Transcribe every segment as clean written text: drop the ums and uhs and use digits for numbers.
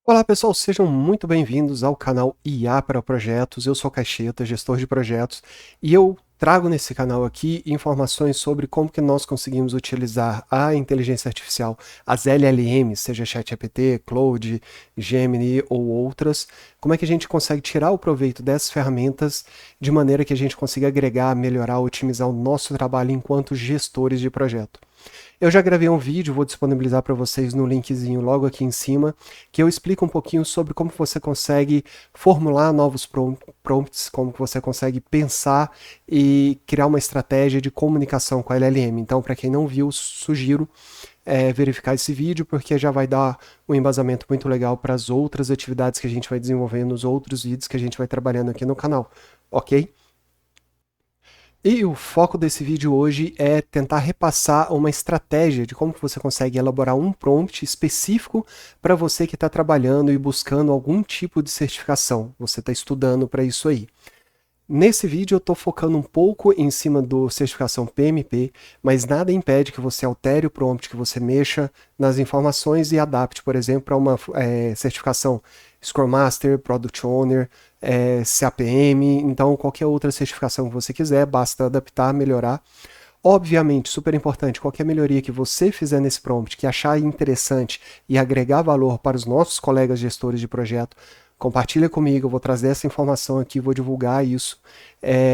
Olá pessoal, sejam muito bem-vindos ao canal IA para Projetos. Eu sou Caixeta, gestor de projetos, e eu trago nesse canal aqui informações sobre como que nós conseguimos utilizar a inteligência artificial, as LLMs, seja ChatGPT, Claude, Gemini ou outras, como é que a gente consegue tirar o proveito dessas ferramentas de maneira que a gente consiga agregar, melhorar, otimizar o nosso trabalho enquanto gestores de projeto. Eu já gravei um vídeo, vou disponibilizar para vocês no linkzinho logo aqui em cima, que eu explico um pouquinho sobre como você consegue formular novos prompts, como você consegue pensar e criar uma estratégia de comunicação com a LLM. Então, para quem não viu, sugiro verificar esse vídeo, porque já vai dar um embasamento muito legal para as outras atividades que a gente vai desenvolver nos outros vídeos que a gente vai trabalhando aqui no canal, ok? E o foco desse vídeo hoje é tentar repassar uma estratégia de como você consegue elaborar um prompt específico para você que está trabalhando e buscando algum tipo de certificação. Você está estudando para isso aí. Nesse vídeo eu estou focando um pouco em cima do certificação PMP, mas nada impede que você altere o prompt, que você mexa nas informações e adapte, por exemplo, para uma certificação Scrum Master, Product Owner, CAPM, então qualquer outra certificação que você quiser, basta adaptar, melhorar. Obviamente, super importante, qualquer melhoria que você fizer nesse prompt, que achar interessante e agregar valor para os nossos colegas gestores de projeto, compartilha comigo, eu vou trazer essa informação aqui, vou divulgar isso,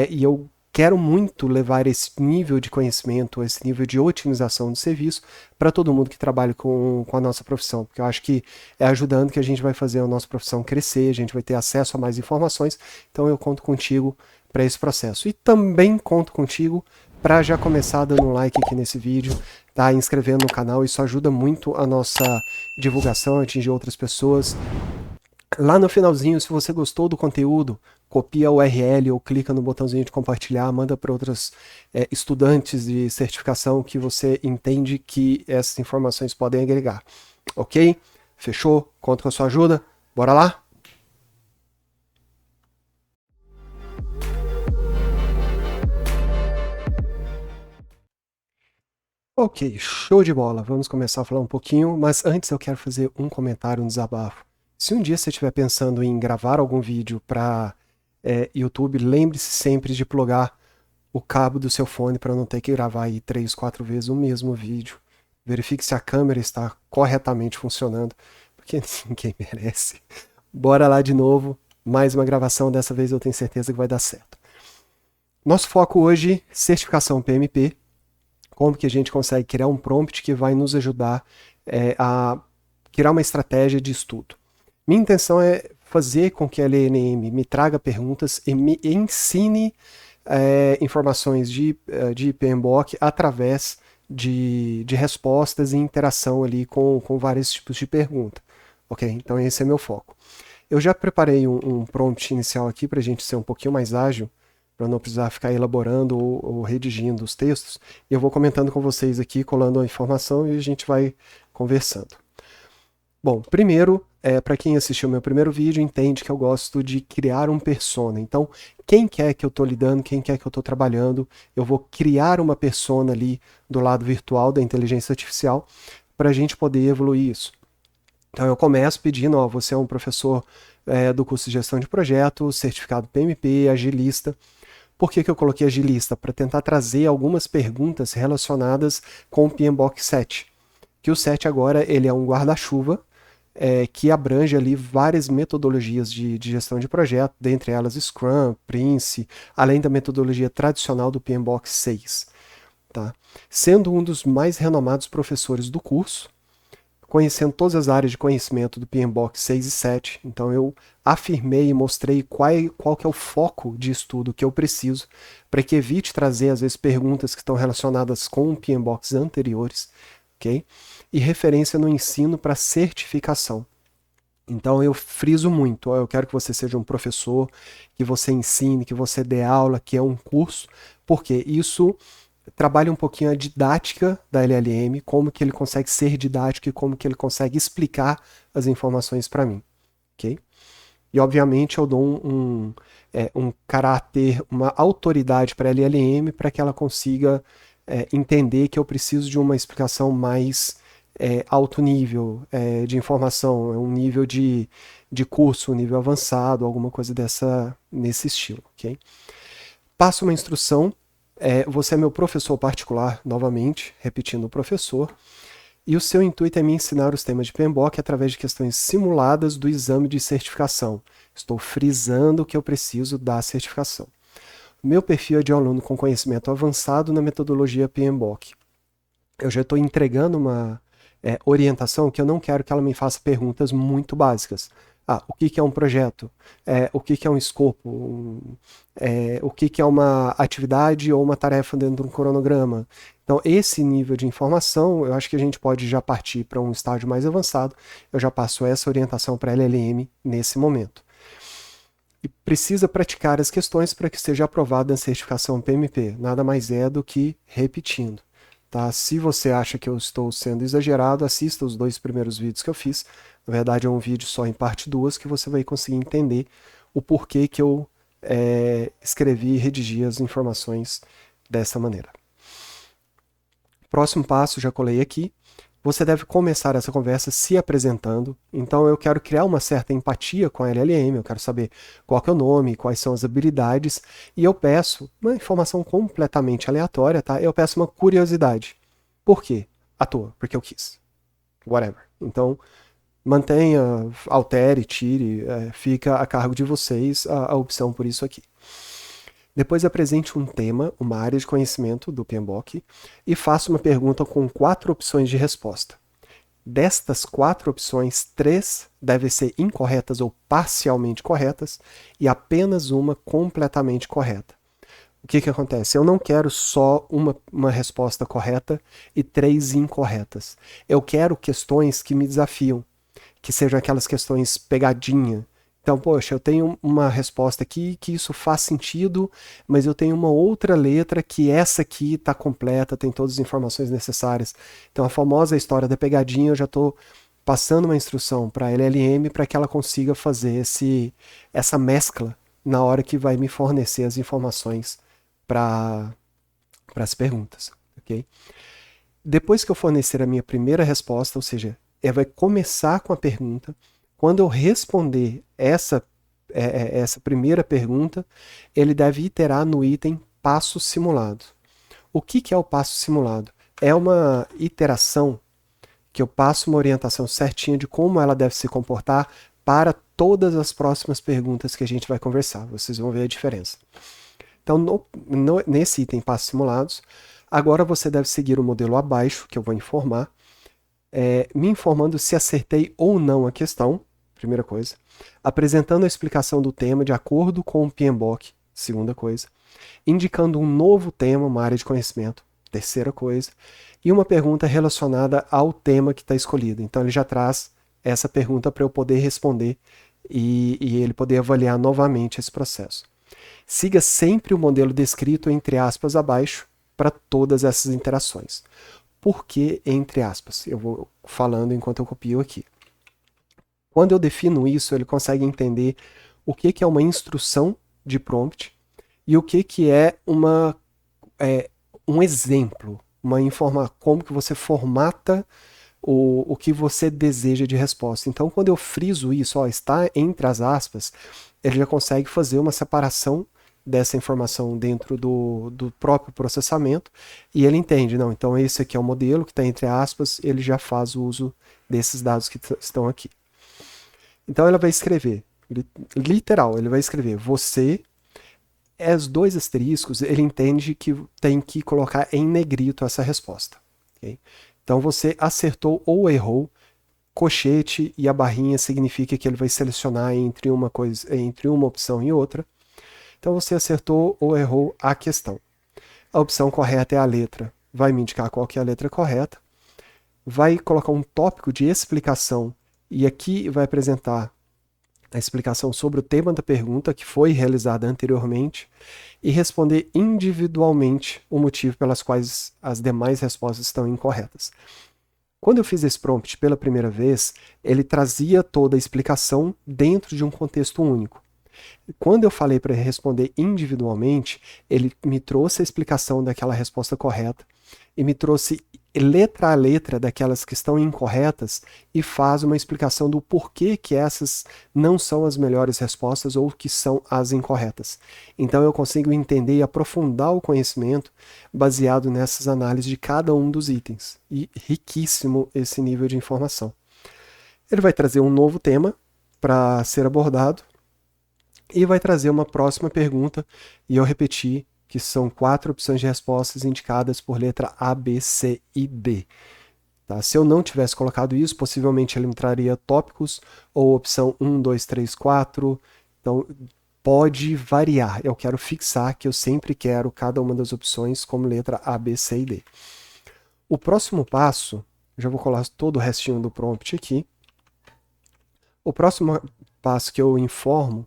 e eu quero muito levar esse nível de conhecimento, esse nível de otimização do serviço para todo mundo que trabalha com a nossa profissão, porque eu acho que é ajudando que a gente vai fazer a nossa profissão crescer, a gente vai ter acesso a mais informações, então eu conto contigo para esse processo. E também conto contigo para já começar dando um like aqui nesse vídeo, tá? Inscrevendo no canal, isso ajuda muito a nossa divulgação, a atingir outras pessoas. Lá no finalzinho, se você gostou do conteúdo, copia o URL ou clica no botãozinho de compartilhar, manda para outros estudantes de certificação que você entende que essas informações podem agregar. Ok? Fechou? Conto com a sua ajuda? Bora lá? Ok, show de bola. Vamos começar a falar um pouquinho, mas antes eu quero fazer um comentário, um desabafo. Se um dia você estiver pensando em gravar algum vídeo para YouTube, lembre-se sempre de plugar o cabo do seu fone para não ter que gravar aí 3, 4 vezes o mesmo vídeo. Verifique se a câmera está corretamente funcionando, porque ninguém merece. Bora lá de novo, mais uma gravação, dessa vez eu tenho certeza que vai dar certo. Nosso foco hoje, certificação PMP, como que a gente consegue criar um prompt que vai nos ajudar a criar uma estratégia de estudo. Minha intenção é fazer com que a LNM me traga perguntas e me ensine informações de PMBOK através de respostas e interação ali com vários tipos de pergunta. Ok? Então esse é meu foco. Eu já preparei um prompt inicial aqui para a gente ser um pouquinho mais ágil, para não precisar ficar elaborando ou redigindo os textos. E eu vou comentando com vocês aqui, colando a informação e a gente vai conversando. Bom, primeiro, para quem assistiu meu primeiro vídeo, entende que eu gosto de criar um persona. Então, quem quer que eu estou lidando, quem quer que eu estou trabalhando, eu vou criar uma persona ali do lado virtual da inteligência artificial para a gente poder evoluir isso. Então, eu começo pedindo, ó, você é um professor do curso de gestão de projetos, certificado PMP, agilista. Por que eu coloquei agilista? Para tentar trazer algumas perguntas relacionadas com o PMBOK 7. Que o 7 agora ele é um guarda-chuva que abrange ali várias metodologias de gestão de projeto, dentre elas Scrum, Prince, além da metodologia tradicional do PMBOK 6. Tá? Sendo um dos mais renomados professores do curso, conhecendo todas as áreas de conhecimento do PMBOK 6 e 7, então eu afirmei e mostrei qual que é o foco de estudo que eu preciso para que evite trazer, às vezes, perguntas que estão relacionadas com PMBOKs anteriores, ok? E referência no ensino para certificação. Então eu friso muito, eu quero que você seja um professor, que você ensine, que você dê aula, que é um curso, porque isso trabalha um pouquinho a didática da LLM, como que ele consegue ser didático e como que ele consegue explicar as informações para mim, ok? E obviamente eu dou um caráter, uma autoridade para a LLM para que ela consiga entender que eu preciso de uma explicação mais alto nível de informação, é um nível de curso, um nível avançado, alguma coisa nesse estilo, ok? Passo uma instrução, você é meu professor particular, novamente, repetindo o professor, e o seu intuito é me ensinar os temas de PMBOK através de questões simuladas do exame de certificação. Estou frisando que eu preciso da certificação. Meu perfil é de aluno com conhecimento avançado na metodologia PMBOK. Eu já estou entregando uma orientação que eu não quero que ela me faça perguntas muito básicas. O que é um projeto? O que é um escopo? O que é uma atividade ou uma tarefa dentro de um cronograma? Então, esse nível de informação, eu acho que a gente pode já partir para um estágio mais avançado. Eu já passo essa orientação para a LLM nesse momento. E precisa praticar as questões para que seja aprovada a certificação PMP. Nada mais é do que repetindo. Tá? Se você acha que eu estou sendo exagerado, assista os 2 primeiros vídeos que eu fiz. Na verdade, é um vídeo só em parte 2 que você vai conseguir entender o porquê que eu escrevi e redigi as informações dessa maneira. Próximo passo, já colei aqui. Você deve começar essa conversa se apresentando. Então eu quero criar uma certa empatia com a LLM, eu quero saber qual que é o nome, quais são as habilidades, e eu peço uma informação completamente aleatória, tá? Eu peço uma curiosidade. Por quê? À toa, porque eu quis. Whatever. Então, mantenha, altere, tire, fica a cargo de vocês a opção por isso aqui. Depois apresente um tema, uma área de conhecimento do PMBOK e faça uma pergunta com 4 opções de resposta. Destas 4 opções, 3 devem ser incorretas ou parcialmente corretas e apenas uma completamente correta. O que acontece? Eu não quero só uma resposta correta e 3 incorretas. Eu quero questões que me desafiam, que sejam aquelas questões pegadinha. Então, poxa, eu tenho uma resposta aqui que isso faz sentido, mas eu tenho uma outra letra que essa aqui está completa, tem todas as informações necessárias. Então, a famosa história da pegadinha, eu já estou passando uma instrução para a LLM para que ela consiga fazer essa mescla na hora que vai me fornecer as informações para as perguntas. Okay? Depois que eu fornecer a minha primeira resposta, ou seja, ela vai começar com a pergunta. Quando eu responder essa primeira pergunta, ele deve iterar no item passo simulado. O que é o passo simulado? É uma iteração que eu passo uma orientação certinha de como ela deve se comportar para todas as próximas perguntas que a gente vai conversar. Vocês vão ver a diferença. Então, nesse item passos simulados, agora você deve seguir o modelo abaixo, que eu vou informar, me informando se acertei ou não a questão, primeira coisa, apresentando a explicação do tema de acordo com o PMBOK, segunda coisa, indicando um novo tema, uma área de conhecimento, terceira coisa, e uma pergunta relacionada ao tema que está escolhido. Então ele já traz essa pergunta para eu poder responder e ele poder avaliar novamente esse processo. Siga sempre o modelo descrito entre aspas abaixo para todas essas interações. Por que entre aspas? Eu vou falando enquanto eu copio aqui. Quando eu defino isso, ele consegue entender o que é uma instrução de prompt e o que é um exemplo, como que você formata o que você deseja de resposta. Então, quando eu friso isso, está entre as aspas, ele já consegue fazer uma separação dessa informação dentro do próprio processamento e ele entende, não, então esse aqui é o modelo que está entre aspas, ele já faz o uso desses dados que estão aqui. Então ela vai escrever, literal, ele vai escrever você, os 2 asteriscos, ele entende que tem que colocar em negrito essa resposta. Okay? Então você acertou ou errou, cochete e a barrinha significa que ele vai selecionar entre uma opção e outra. Então você acertou ou errou a questão. A opção correta é a letra, vai me indicar qual que é a letra correta, vai colocar um tópico de explicação e aqui vai apresentar a explicação sobre o tema da pergunta que foi realizada anteriormente e responder individualmente o motivo pelas quais as demais respostas estão incorretas. Quando eu fiz esse prompt pela primeira vez, ele trazia toda a explicação dentro de um contexto único. Quando eu falei para ele responder individualmente, ele me trouxe a explicação daquela resposta correta e me trouxe letra a letra daquelas que estão incorretas e faz uma explicação do porquê que essas não são as melhores respostas ou que são as incorretas. Então eu consigo entender e aprofundar o conhecimento baseado nessas análises de cada um dos itens. E riquíssimo esse nível de informação. Ele vai trazer um novo tema para ser abordado e vai trazer uma próxima pergunta, e eu repeti que são 4 opções de respostas indicadas por letra A, B, C e D. Tá? Se eu não tivesse colocado isso, possivelmente ele me traria tópicos ou opção 1, 2, 3, 4. Então pode variar. Eu quero fixar que eu sempre quero cada uma das opções como letra A, B, C e D. O próximo passo, já vou colar todo o restinho do prompt aqui. O próximo passo que eu informo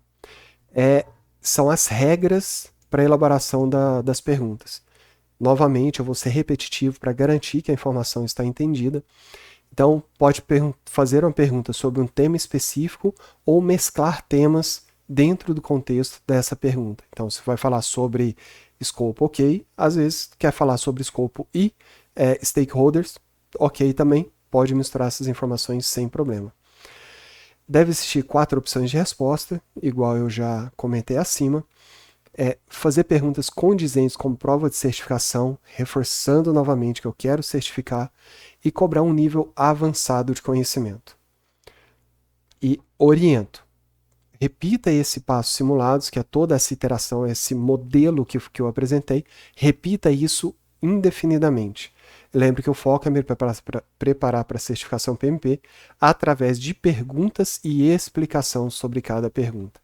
são as regras para a elaboração das perguntas. Novamente, eu vou ser repetitivo para garantir que a informação está entendida. Então, pode fazer uma pergunta sobre um tema específico ou mesclar temas dentro do contexto dessa pergunta. Então, se vai falar sobre escopo, ok. Às vezes, quer falar sobre escopo e stakeholders, ok também. Pode misturar essas informações sem problema. Deve existir 4 opções de resposta, igual eu já comentei acima. Fazer perguntas condizentes como prova de certificação, reforçando novamente que eu quero certificar, e cobrar um nível avançado de conhecimento. E oriento. Repita esse passo simulados, que é toda essa iteração, esse modelo que eu apresentei, repita isso indefinidamente. Lembre que o foco é me preparar para a certificação PMP através de perguntas e explicação sobre cada pergunta.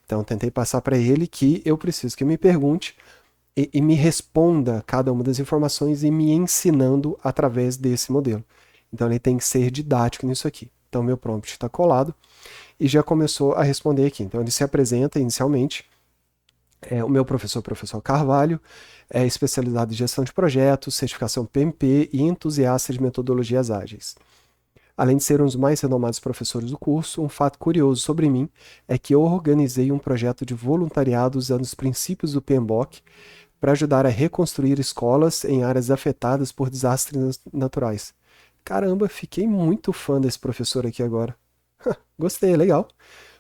Então, tentei passar para ele que eu preciso que me pergunte e me responda cada uma das informações e me ensinando através desse modelo. Então, ele tem que ser didático nisso aqui. Então, meu prompt está colado e já começou a responder aqui. Então, ele se apresenta inicialmente. O meu professor, o professor Carvalho, é especializado em gestão de projetos, certificação PMP e entusiasta de metodologias ágeis. Além de ser um dos mais renomados professores do curso, um fato curioso sobre mim é que eu organizei um projeto de voluntariado usando os princípios do PMBOK para ajudar a reconstruir escolas em áreas afetadas por desastres naturais. Caramba, fiquei muito fã desse professor aqui agora. Gostei, legal.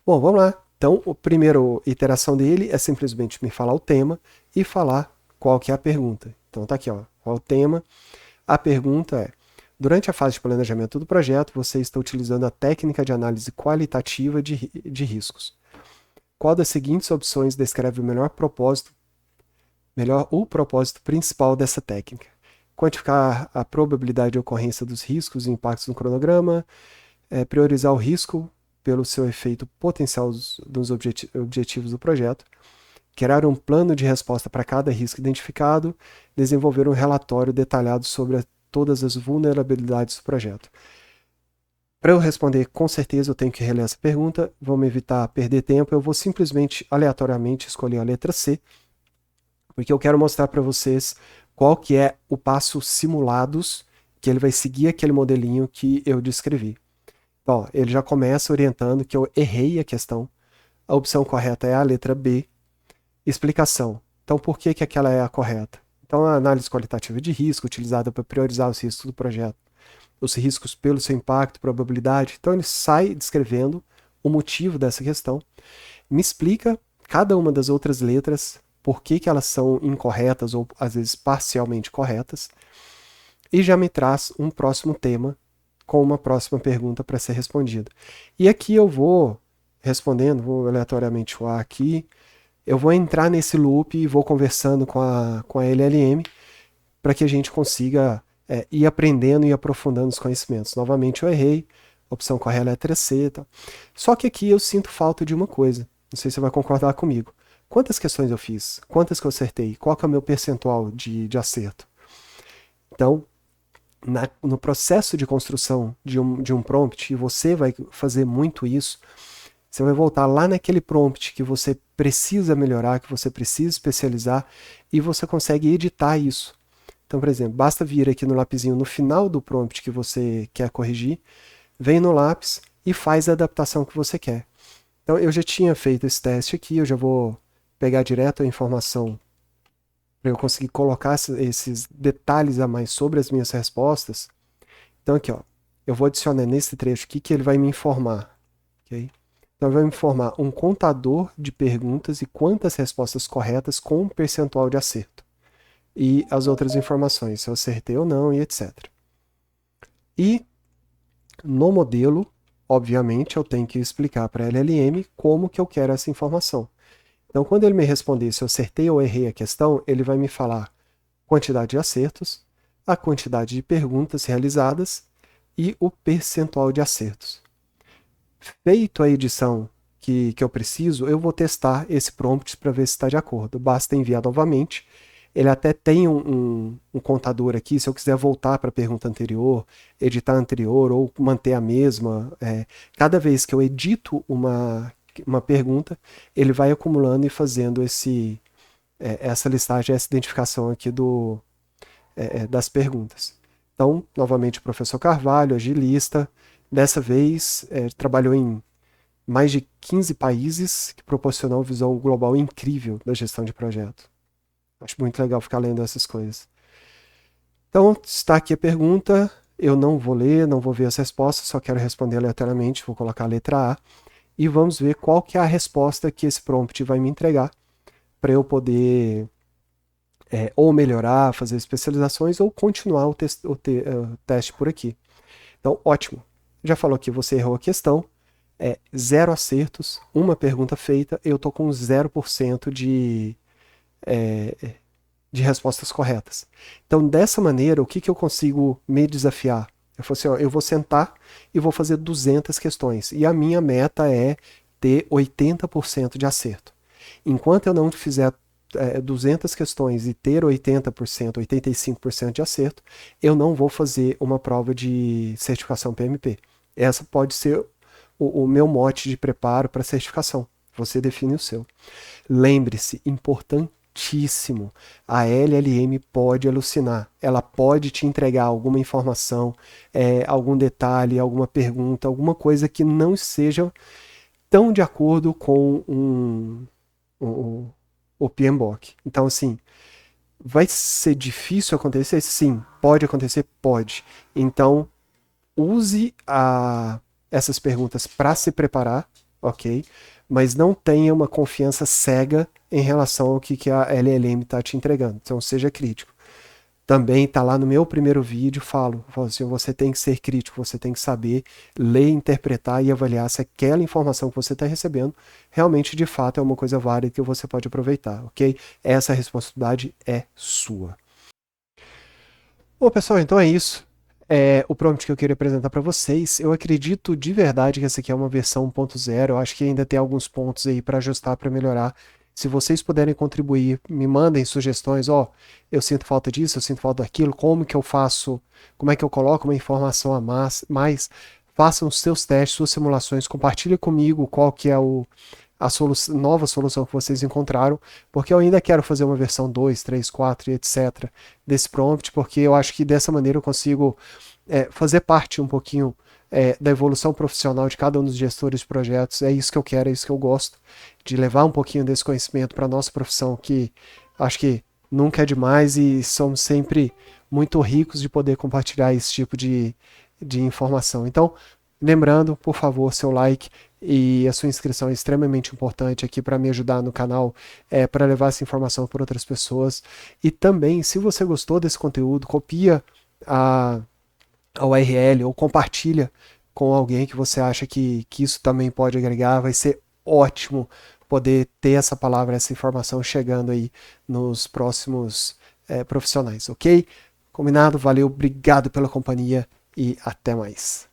Bom, vamos lá. Então, a primeira iteração dele é simplesmente me falar o tema e falar qual que é a pergunta. Então tá aqui, ó, qual é o tema? A pergunta é: durante a fase de planejamento do projeto, você está utilizando a técnica de análise qualitativa de riscos. Qual das seguintes opções descreve o propósito principal dessa técnica? Quantificar a probabilidade de ocorrência dos riscos e impactos no cronograma, priorizar o risco pelo seu efeito potencial dos objetivos do projeto, criar um plano de resposta para cada risco identificado, desenvolver um relatório detalhado sobre todas as vulnerabilidades do projeto. Para eu responder com certeza eu tenho que reler essa pergunta, vamos evitar perder tempo, eu vou simplesmente aleatoriamente escolher a letra C, porque eu quero mostrar para vocês qual que é o passo simulados, que ele vai seguir aquele modelinho que eu descrevi. Ó, ele já começa orientando que eu errei a questão. A opção correta é a letra B. Explicação. Então, por que aquela é a correta? Então, a análise qualitativa de risco, utilizada para priorizar os riscos do projeto. Os riscos pelo seu impacto, probabilidade. Então, ele sai descrevendo o motivo dessa questão. Me explica cada uma das outras letras, por que elas são incorretas ou, às vezes, parcialmente corretas. E já me traz um próximo tema com uma próxima pergunta para ser respondida. E aqui eu vou respondendo, vou aleatoriamente voar aqui, eu vou entrar nesse loop e vou conversando com a LLM para que a gente consiga ir aprendendo e aprofundando os conhecimentos. Novamente eu errei, opção correta é a letra C. Tá? Só que aqui eu sinto falta de uma coisa, não sei se você vai concordar comigo. Quantas questões eu fiz? Quantas que eu acertei? Qual que é o meu percentual de acerto? Então, no processo de construção de um prompt, e você vai fazer muito isso, você vai voltar lá naquele prompt que você precisa melhorar, que você precisa especializar, e você consegue editar isso. Então, por exemplo, basta vir aqui no lapisinho no final do prompt que você quer corrigir, vem no lápis e faz a adaptação que você quer. Então, eu já tinha feito esse teste aqui, eu já vou pegar direto a informação para eu conseguir colocar esses detalhes a mais sobre as minhas respostas. Então aqui, ó, eu vou adicionar nesse trecho aqui que ele vai me informar, ok? Então ele vai me informar um contador de perguntas e quantas respostas corretas com um percentual de acerto. E as outras informações, se eu acertei ou não e etc. E no modelo, obviamente, eu tenho que explicar para a LLM como que eu quero essa informação. Então, quando ele me responder se eu acertei ou errei a questão, ele vai me falar quantidade de acertos, a quantidade de perguntas realizadas e o percentual de acertos. Feito a edição que eu preciso, eu vou testar esse prompt para ver se está de acordo. Basta enviar novamente. Ele até tem um contador aqui, se eu quiser voltar para a pergunta anterior, editar a anterior ou manter a mesma. Cada vez que eu edito uma pergunta, ele vai acumulando e fazendo essa listagem, essa identificação aqui das perguntas. Então, novamente, o professor Carvalho, agilista, dessa vez trabalhou em mais de 15 países, que proporcionou uma visão global incrível da gestão de projeto. Acho muito legal ficar lendo essas coisas. Então, está aqui a pergunta. Eu não vou ler, não vou ver as respostas, só quero responder aleatoriamente. Vou colocar a letra A. E vamos ver qual que é a resposta que esse prompt vai me entregar para eu poder ou melhorar, fazer especializações ou continuar o teste por aqui. Então, ótimo. Já falou que você errou a questão. 0 acertos, uma pergunta feita, eu estou com 0% de respostas corretas. Então, dessa maneira, o que eu consigo me desafiar? Eu falo assim, ó, eu vou sentar e vou fazer 200 questões. E a minha meta é ter 80% de acerto. Enquanto eu não fizer 200 questões e ter 80%, 85% de acerto, eu não vou fazer uma prova de certificação PMP. Essa pode ser o meu mote de preparo para certificação. Você define o seu. Lembre-se, importantíssimo, a LLM pode alucinar. Ela pode te entregar alguma informação, algum detalhe, alguma pergunta, alguma coisa que não seja tão de acordo com o PMBOK. Então, assim, vai ser difícil acontecer? Sim. Pode acontecer? Pode. Então, use essas perguntas para se preparar, ok? Mas não tenha uma confiança cega em relação ao que a LLM está te entregando. Então, seja crítico. Também está lá no meu primeiro vídeo, falo assim, você tem que ser crítico, você tem que saber ler, interpretar e avaliar se aquela informação que você está recebendo realmente, de fato, é uma coisa válida que você pode aproveitar, ok? Essa responsabilidade é sua. Bom, pessoal, então é isso. O prompt que eu queria apresentar para vocês. Eu acredito de verdade que essa aqui é uma versão 1.0. Eu acho que ainda tem alguns pontos aí para ajustar, para melhorar. Se vocês puderem contribuir, me mandem sugestões. Eu sinto falta disso, eu sinto falta daquilo. Como que eu faço? Como é que eu coloco uma informação a mais? Façam os seus testes, suas simulações. Compartilhe comigo qual que é a nova solução que vocês encontraram, porque eu ainda quero fazer uma versão 2, 3, 4 e etc. desse prompt, porque eu acho que dessa maneira eu consigo fazer parte um pouquinho da evolução profissional de cada um dos gestores de projetos. É isso que eu quero, é isso que eu gosto, de levar um pouquinho desse conhecimento para a nossa profissão, que acho que nunca é demais e somos sempre muito ricos de poder compartilhar esse tipo de informação. Então, lembrando, por favor, seu like e a sua inscrição é extremamente importante aqui para me ajudar no canal, para levar essa informação para outras pessoas. E também, se você gostou desse conteúdo, copia a URL ou compartilha com alguém que você acha que isso também pode agregar. Vai ser ótimo poder ter essa palavra, essa informação chegando aí nos próximos profissionais, ok? Combinado? Valeu, obrigado pela companhia e até mais.